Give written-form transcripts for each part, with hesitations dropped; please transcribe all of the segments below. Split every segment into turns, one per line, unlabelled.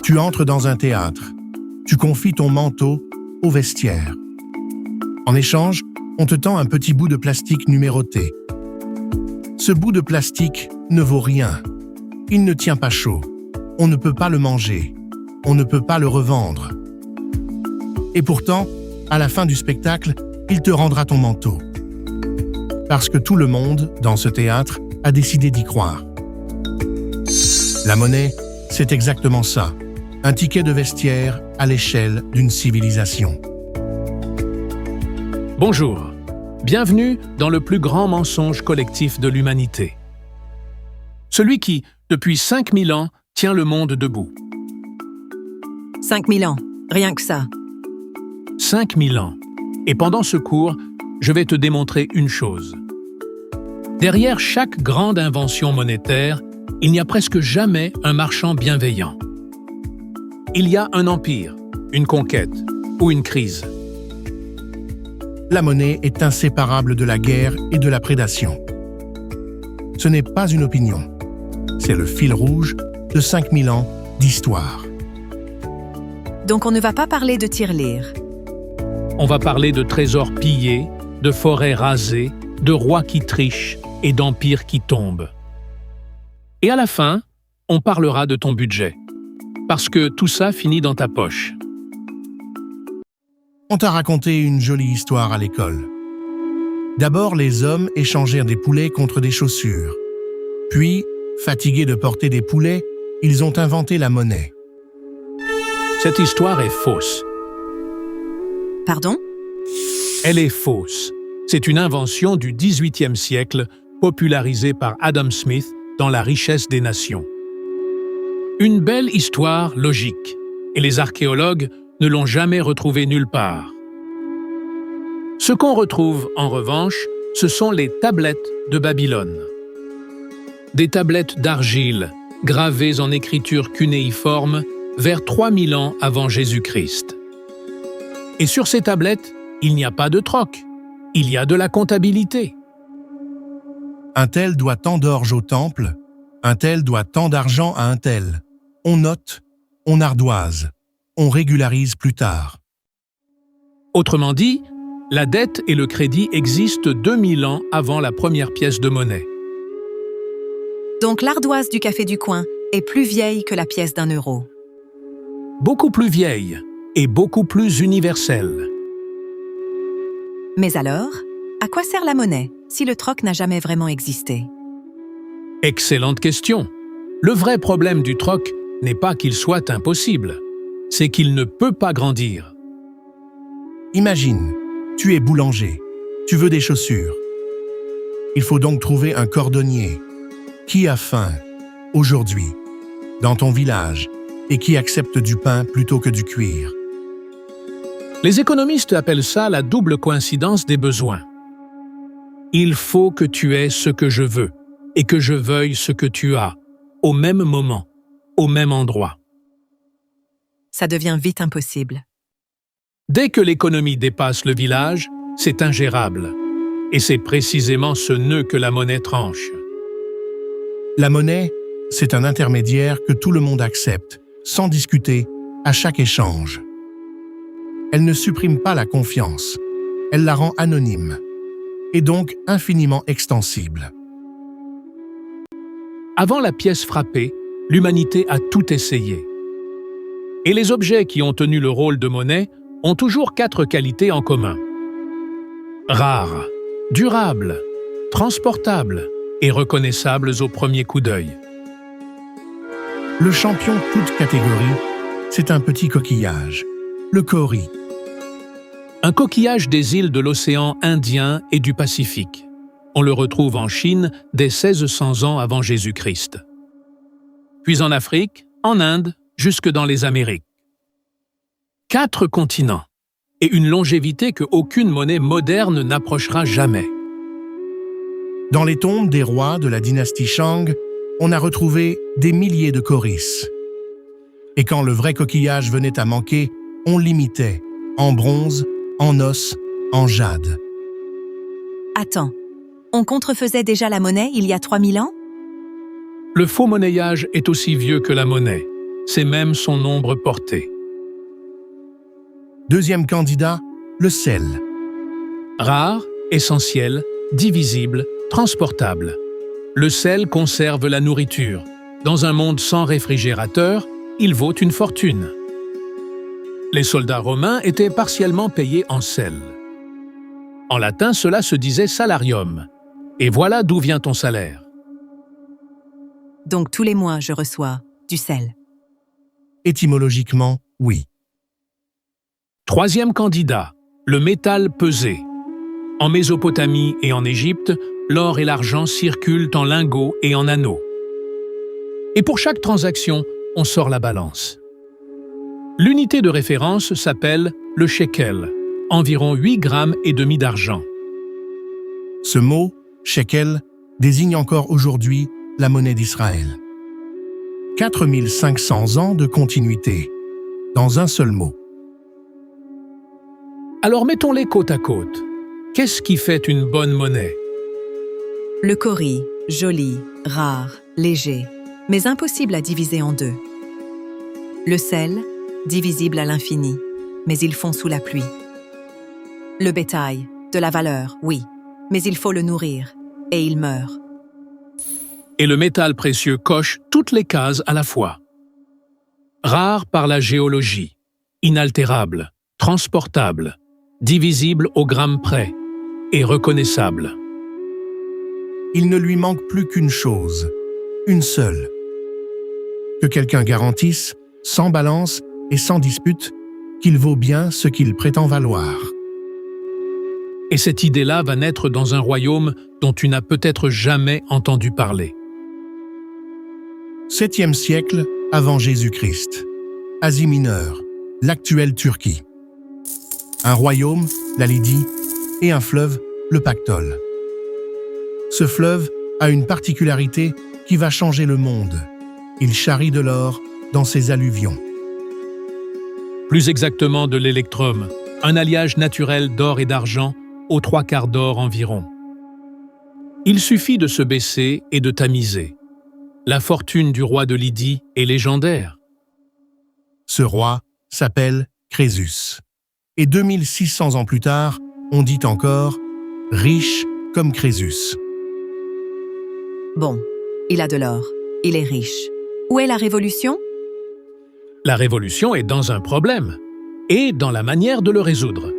Tu entres dans un théâtre. Tu confies ton manteau au vestiaire. En échange, on te tend un petit bout de plastique numéroté. Ce bout de plastique ne vaut rien. Il ne tient pas chaud. On ne peut pas le manger. On ne peut pas le revendre. Et pourtant, à la fin du spectacle, il te rendra ton manteau. Parce que tout le monde, dans ce théâtre, a décidé d'y croire. La monnaie, c'est exactement ça. Un ticket de vestiaire à l'échelle d'une civilisation.
Bonjour, bienvenue dans le plus grand mensonge collectif de l'humanité. Celui qui, depuis 5000 ans, tient le monde debout.
5000 ans, rien que ça.
5000 ans. Et pendant ce cours, je vais te démontrer une chose. Derrière chaque grande invention monétaire, il n'y a presque jamais un marchand bienveillant. Il y a un empire, une conquête ou une crise.
La monnaie est inséparable de la guerre et de la prédation. Ce n'est pas une opinion. C'est le fil rouge de 5000 ans d'histoire.
Donc on ne va pas parler de tirelire.
On va parler de trésors pillés, de forêts rasées, de rois qui trichent et d'empires qui tombent. Et à la fin, on parlera de ton budget. Parce que tout ça finit dans ta poche.
On t'a raconté une jolie histoire à l'école. D'abord, les hommes échangèrent des poulets contre des chaussures. Puis, fatigués de porter des poulets, ils ont inventé la monnaie.
Cette histoire est fausse.
Pardon?
Elle est fausse. C'est une invention du XVIIIe siècle, popularisée par Adam Smith dans La richesse des nations. Une belle histoire logique, et les archéologues ne l'ont jamais retrouvée nulle part. Ce qu'on retrouve, en revanche, ce sont les tablettes de Babylone. Des tablettes d'argile, gravées en écriture cunéiforme, vers 3000 ans avant Jésus-Christ. Et sur ces tablettes, il n'y a pas de troc, il y a de la comptabilité.
Un tel doit tant d'orge au temple, un tel doit tant d'argent à un tel. On note, on ardoise, on régularise plus tard.
Autrement dit, la dette et le crédit existent 2000 ans avant la première pièce de monnaie.
Donc l'ardoise du café du coin est plus vieille que la pièce d'1 euro.
Beaucoup plus vieille et beaucoup plus universelle.
Mais alors, à quoi sert la monnaie si le troc n'a jamais vraiment existé?
Excellente question. Le vrai problème du troc n'est pas qu'il soit impossible, c'est qu'il ne peut pas grandir.
Imagine, tu es boulanger, tu veux des chaussures. Il faut donc trouver un cordonnier. Qui a faim, aujourd'hui, dans ton village, et qui accepte du pain plutôt que du cuir?
Les économistes appellent ça la double coïncidence des besoins. Il faut que tu aies ce que je veux, et que je veuille ce que tu as, au même moment, au même endroit.
Ça devient vite impossible.
Dès que l'économie dépasse le village, c'est ingérable. Et c'est précisément ce nœud que la monnaie tranche.
La monnaie, c'est un intermédiaire que tout le monde accepte, sans discuter, à chaque échange. Elle ne supprime pas la confiance, elle la rend anonyme, et donc infiniment extensible.
Avant la pièce frappée, l'humanité a tout essayé. Et les objets qui ont tenu le rôle de monnaie ont toujours 4 qualités en commun. Rares, durables, transportables et reconnaissables au premier coup d'œil.
Le champion toute catégorie, c'est un petit coquillage, le kauri.
Un coquillage des îles de l'océan Indien et du Pacifique. On le retrouve en Chine dès 1600 ans avant Jésus-Christ. Puis en Afrique, en Inde, jusque dans les Amériques. 4 continents et une longévité que aucune monnaie moderne n'approchera jamais.
Dans les tombes des rois de la dynastie Shang, on a retrouvé des milliers de kauris. Et quand le vrai coquillage venait à manquer, on l'imitait, en bronze, en os, en jade.
Attends, on contrefaisait déjà la monnaie il y a 3000 ans?
Le faux monnayage est aussi vieux que la monnaie. c'est même son nombre porté.
Deuxième candidat, le sel.
Rare, essentiel, divisible, transportable. Le sel conserve la nourriture. Dans un monde sans réfrigérateur, il vaut une fortune. Les soldats romains étaient partiellement payés en sel. En latin, cela se disait salarium. Et voilà d'où vient ton salaire.
Donc tous les mois, je reçois du sel.
Étymologiquement, oui.
Troisième candidat, le métal pesé. En Mésopotamie et en Égypte, l'or et l'argent circulent en lingots et en anneaux. Et pour chaque transaction, on sort la balance. L'unité de référence s'appelle le shekel, environ 8 grammes et demi d'argent.
Ce mot, shekel, désigne encore aujourd'hui la monnaie d'Israël. 4500 ans de continuité, dans un seul mot.
Alors mettons-les côte à côte. Qu'est-ce qui fait une bonne monnaie?
Le cori, joli, rare, léger, mais impossible à diviser en deux. Le sel, divisible à l'infini, mais il fond sous la pluie. Le bétail, de la valeur, oui, mais il faut le nourrir, et il meurt.
Et le métal précieux coche toutes les cases à la fois. Rare par la géologie, inaltérable, transportable, divisible au gramme près et reconnaissable.
Il ne lui manque plus qu'une chose, une seule. Que quelqu'un garantisse, sans balance et sans dispute, qu'il vaut bien ce qu'il prétend valoir.
Et cette idée-là va naître dans un royaume dont tu n'as peut-être jamais entendu parler.
7e siècle avant Jésus-Christ. Asie mineure, l'actuelle Turquie. Un royaume, la Lydie, et un fleuve, le Pactole. Ce fleuve a une particularité qui va changer le monde. Il charrie de l'or dans ses alluvions.
Plus exactement de l'électrum, un alliage naturel d'or et d'argent aux 3/4 d'or environ. Il suffit de se baisser et de tamiser. La fortune du roi de Lydie est légendaire.
Ce roi s'appelle Crésus. Et 2600 ans plus tard, on dit encore « riche comme Crésus ».
Bon, il a de l'or, il est riche. Où est la révolution?
La révolution est dans un problème, et dans la manière de le résoudre.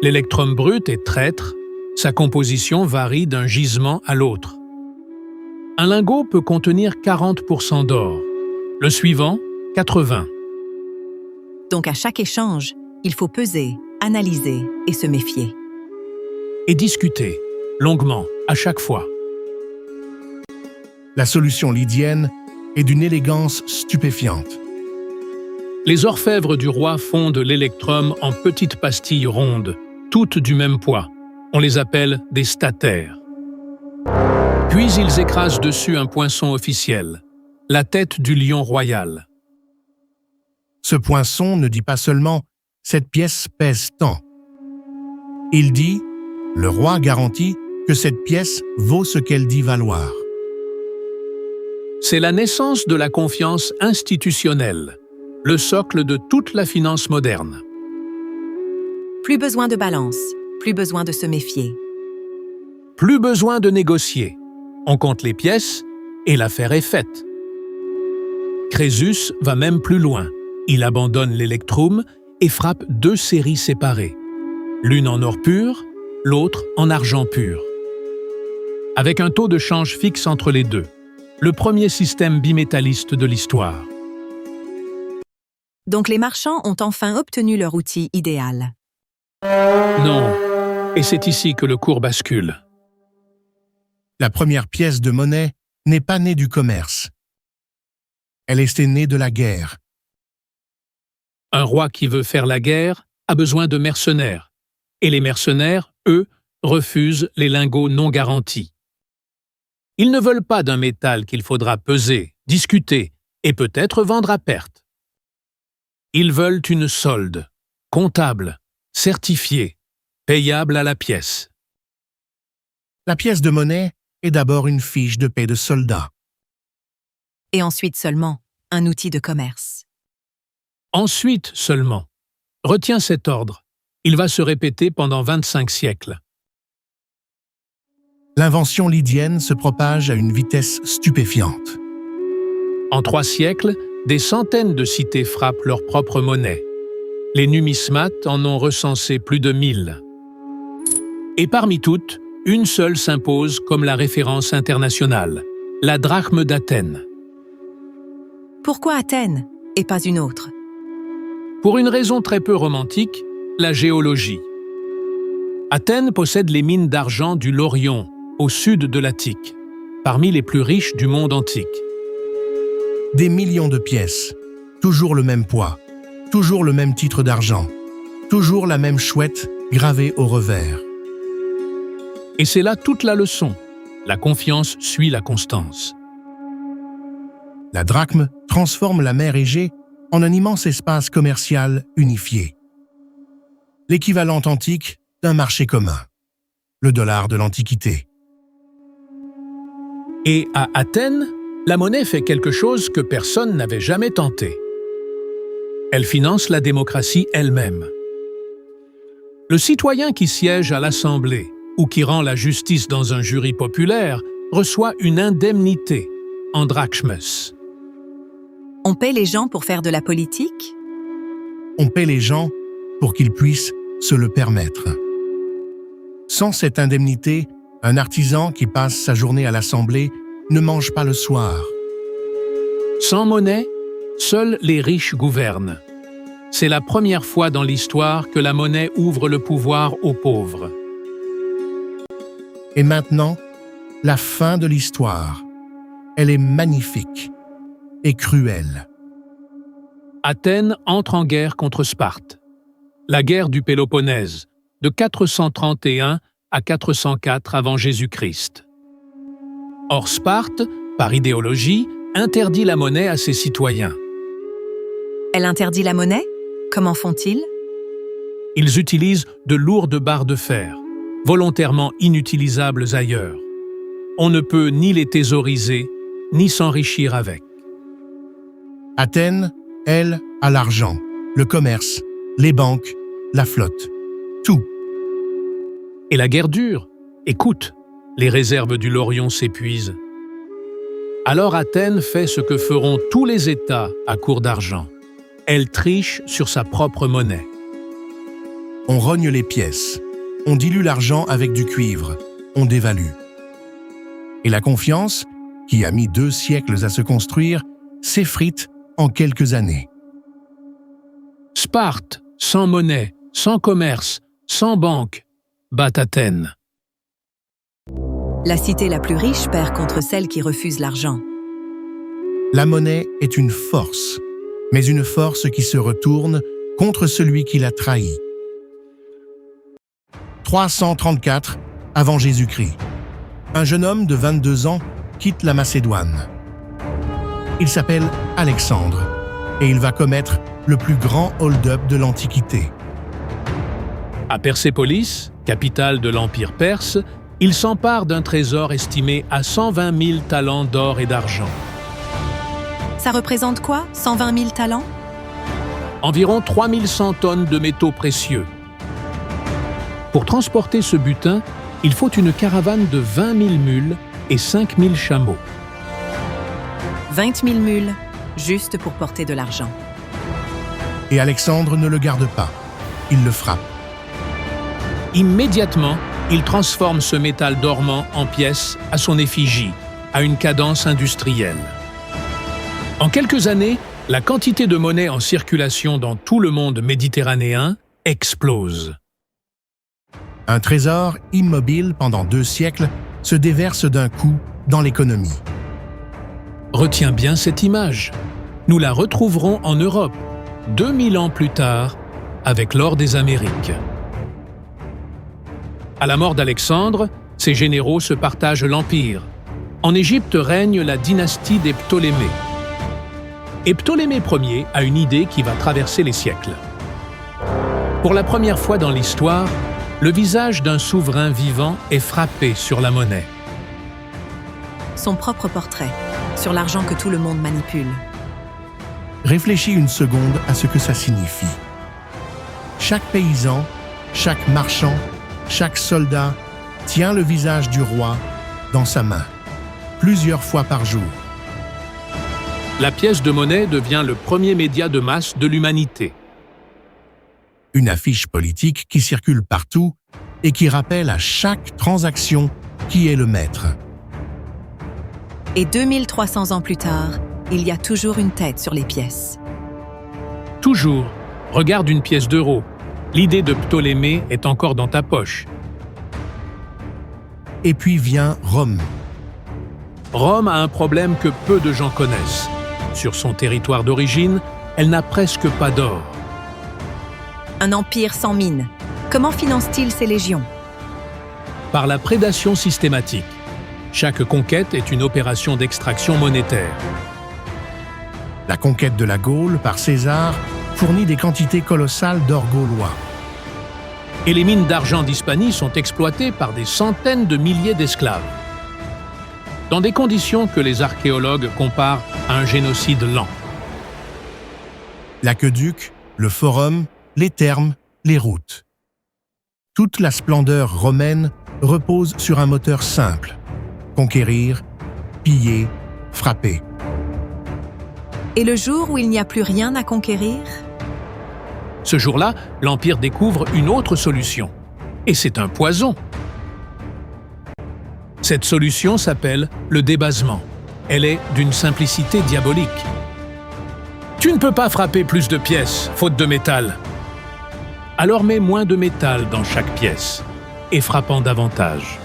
L'électrum brut est traître, sa composition varie d'un gisement à l'autre. Un lingot peut contenir 40% d'or, le suivant, 80%.
Donc à chaque échange, il faut peser, analyser et se méfier.
Et discuter, longuement, à chaque fois.
La solution lydienne est d'une élégance stupéfiante.
Les orfèvres du roi fondent l'électrum en petites pastilles rondes, toutes du même poids. On les appelle des statères. Puis ils écrasent dessus un poinçon officiel, la tête du lion royal.
Ce poinçon ne dit pas seulement « cette pièce pèse tant ». Il dit « le roi garantit que cette pièce vaut ce qu'elle dit valoir ».
C'est la naissance de la confiance institutionnelle, le socle de toute la finance moderne.
Plus besoin de balance, plus besoin de se méfier.
Plus besoin de négocier. On compte les pièces et l'affaire est faite. Crésus va même plus loin. Il abandonne l'électrum et frappe 2 séries séparées. L'une en or pur, l'autre en argent pur. Avec un taux de change fixe entre les deux. Le premier système bimétalliste de l'histoire.
Donc les marchands ont enfin obtenu leur outil idéal.
Non, et c'est ici que le cours bascule.
La première pièce de monnaie n'est pas née du commerce. Elle est née de la guerre.
Un roi qui veut faire la guerre a besoin de mercenaires. Et les mercenaires, eux, refusent les lingots non garantis. Ils ne veulent pas d'un métal qu'il faudra peser, discuter et peut-être vendre à perte. Ils veulent une solde, comptable, certifiée, payable à la pièce.
La pièce de monnaie est d'abord une fiche de paie de soldat.
Et ensuite seulement un outil de commerce.
Ensuite seulement. Retiens cet ordre. Il va se répéter pendant 25 siècles.
L'invention lydienne se propage à une vitesse stupéfiante.
En 3 siècles, des centaines de cités frappent leur propre monnaie. Les numismates en ont recensé plus de 1000. Et parmi toutes, une seule s'impose comme la référence internationale, la drachme d'Athènes.
Pourquoi Athènes et pas une autre?
Pour une raison très peu romantique, la géologie. Athènes possède les mines d'argent du Laurion, au sud de l'Attique, parmi les plus riches du monde antique.
Des millions de pièces, toujours le même poids, toujours le même titre d'argent, toujours la même chouette gravée au revers.
Et c'est là toute la leçon. La confiance suit la constance.
La drachme transforme la mer Égée en un immense espace commercial unifié. L'équivalent antique d'un marché commun, le dollar de l'Antiquité.
Et à Athènes, la monnaie fait quelque chose que personne n'avait jamais tenté. Elle finance la démocratie elle-même. Le citoyen qui siège à l'Assemblée ou qui rend la justice dans un jury populaire reçoit une indemnité en drachmes.
On paie les gens pour faire de la politique?
On paie les gens pour qu'ils puissent se le permettre. Sans cette indemnité, un artisan qui passe sa journée à l'Assemblée ne mange pas le soir.
Sans monnaie, seuls les riches gouvernent. C'est la première fois dans l'histoire que la monnaie ouvre le pouvoir aux pauvres.
Et maintenant, la fin de l'histoire. Elle est magnifique et cruelle.
Athènes entre en guerre contre Sparte. La guerre du Péloponnèse, de 431 à 404 avant Jésus-Christ. Or Sparte, par idéologie, interdit la monnaie à ses citoyens.
Elle interdit la monnaie? Comment font-ils?
Ils utilisent de lourdes barres de fer, volontairement inutilisables ailleurs. On ne peut ni les thésauriser, ni s'enrichir avec.
Athènes, elle, a l'argent, le commerce, les banques, la flotte, tout.
Et la guerre dure. Écoute, les réserves du Laurion s'épuisent. Alors Athènes fait ce que feront tous les États à court d'argent. Elle triche sur sa propre monnaie.
On rogne les pièces, on dilue l'argent avec du cuivre, on dévalue. Et la confiance, qui a mis 2 siècles à se construire, s'effrite en quelques années.
Sparte, sans monnaie, sans commerce, sans banque, bat Athènes.
La cité la plus riche perd contre celle qui refuse l'argent.
La monnaie est une force, mais une force qui se retourne contre celui qui l'a trahi. 334 avant Jésus-Christ. Un jeune homme de 22 ans quitte la Macédoine. Il s'appelle Alexandre et il va commettre le plus grand hold-up de l'Antiquité.
À Persépolis, capitale de l'Empire perse, il s'empare d'un trésor estimé à 120 000 talents d'or et d'argent.
Ça représente quoi, 120 000 talents?
Environ 3100 tonnes de métaux précieux. Pour transporter ce butin, il faut une caravane de 20 000 mules et 5 000 chameaux.
20 000 mules, juste pour porter de l'argent.
Et Alexandre ne le garde pas, il le frappe.
Immédiatement, il transforme ce métal dormant en pièces à son effigie, à une cadence industrielle. En quelques années, la quantité de monnaie en circulation dans tout le monde méditerranéen explose.
Un trésor immobile pendant 2 siècles se déverse d'un coup dans l'économie.
Retiens bien cette image. Nous la retrouverons en Europe, 2000 ans plus tard, avec l'or des Amériques. À la mort d'Alexandre, ses généraux se partagent l'empire. En Égypte règne la dynastie des Ptolémées. Et Ptolémée Ier a une idée qui va traverser les siècles. Pour la première fois dans l'histoire, le visage d'un souverain vivant est frappé sur la monnaie.
Son propre portrait, sur l'argent que tout le monde manipule.
Réfléchis une seconde à ce que ça signifie. Chaque paysan, chaque marchand, chaque soldat tient le visage du roi dans sa main, plusieurs fois par jour.
La pièce de monnaie devient le premier média de masse de l'humanité.
Une affiche politique qui circule partout et qui rappelle à chaque transaction qui est le maître.
Et 2300 ans plus tard, il y a toujours une tête sur les pièces.
Toujours, regarde une pièce d'euro. L'idée de Ptolémée est encore dans ta poche.
Et puis vient Rome.
Rome a un problème que peu de gens connaissent. Sur son territoire d'origine, elle n'a presque pas d'or.
Un empire sans mine. Comment finance-t-il ses légions?
Par la prédation systématique. Chaque conquête est une opération d'extraction monétaire.
La conquête de la Gaule par César fournit des quantités colossales d'or gaulois.
Et les mines d'argent d'Hispanie sont exploitées par des centaines de milliers d'esclaves. Dans des conditions que les archéologues comparent à un génocide lent.
L'aqueduc, le forum, les thermes, les routes. Toute la splendeur romaine repose sur un moteur simple: conquérir, piller, frapper.
Et le jour où il n'y a plus rien à conquérir?
Ce jour-là, l'Empire découvre une autre solution. Et c'est un poison. Cette solution s'appelle le débasement. Elle est d'une simplicité diabolique. Tu ne peux pas frapper plus de pièces, faute de métal. Alors mets moins de métal dans chaque pièce, et frappant davantage.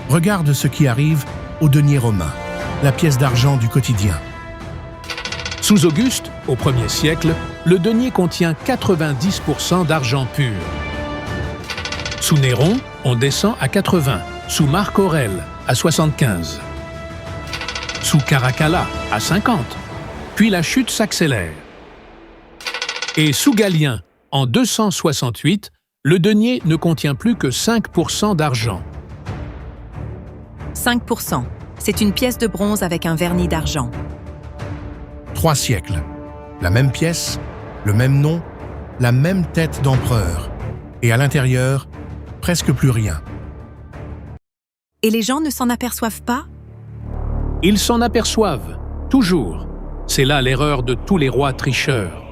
Regarde ce qui arrive au denier romain, la pièce d'argent du quotidien.
Sous Auguste, au 1er siècle, le denier contient 90% d'argent pur. Sous Néron, on descend à 80, sous Marc Aurèle, à 75. Sous Caracalla, à 50. Puis la chute s'accélère. Et sous Galien, en 268, le denier ne contient plus que 5% d'argent.
5%. C'est une pièce de bronze avec un vernis d'argent.
3 siècles. La même pièce, le même nom, la même tête d'empereur. Et à l'intérieur, presque plus rien.
Et les gens ne s'en aperçoivent pas?
Ils s'en aperçoivent, toujours. C'est là l'erreur de tous les rois tricheurs.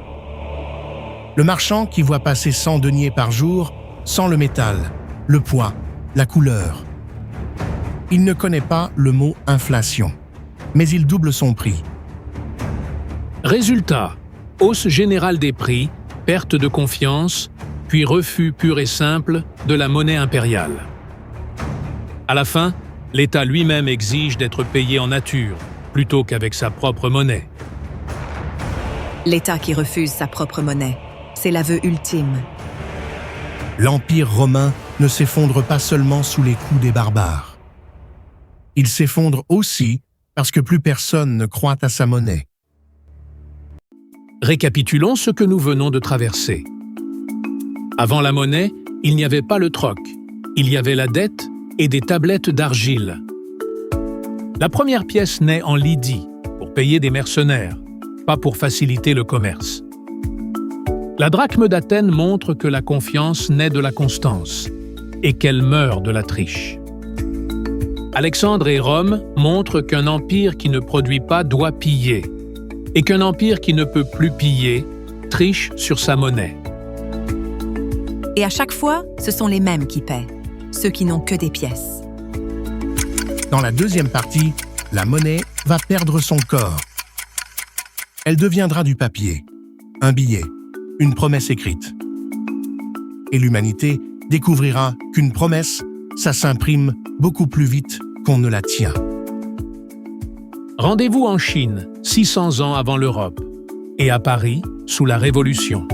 Le marchand qui voit passer 100 deniers par jour sent le métal, le poids, la couleur. Il ne connaît pas le mot inflation, mais il double son prix.
Résultat, hausse générale des prix, perte de confiance, puis refus pur et simple de la monnaie impériale. À la fin, l'État lui-même exige d'être payé en nature, plutôt qu'avec sa propre monnaie.
L'État qui refuse sa propre monnaie, c'est l'aveu ultime.
L'Empire romain ne s'effondre pas seulement sous les coups des barbares. Il s'effondre aussi parce que plus personne ne croit à sa monnaie.
Récapitulons ce que nous venons de traverser. Avant la monnaie, il n'y avait pas le troc. Il y avait la dette et des tablettes d'argile. La première pièce naît en Lydie, pour payer des mercenaires, pas pour faciliter le commerce. La drachme d'Athènes montre que la confiance naît de la constance et qu'elle meurt de la triche. Alexandre et Rome montrent qu'un empire qui ne produit pas doit piller et qu'un empire qui ne peut plus piller triche sur sa monnaie.
Et à chaque fois, ce sont les mêmes qui paient, ceux qui n'ont que des pièces.
Dans la deuxième partie, la monnaie va perdre son corps. Elle deviendra du papier, un billet, une promesse écrite. Et l'humanité découvrira qu'une promesse, ça s'imprime beaucoup plus vite qu'on ne la tient.
Rendez-vous en Chine, 600 ans avant l'Europe, et à Paris, sous la Révolution.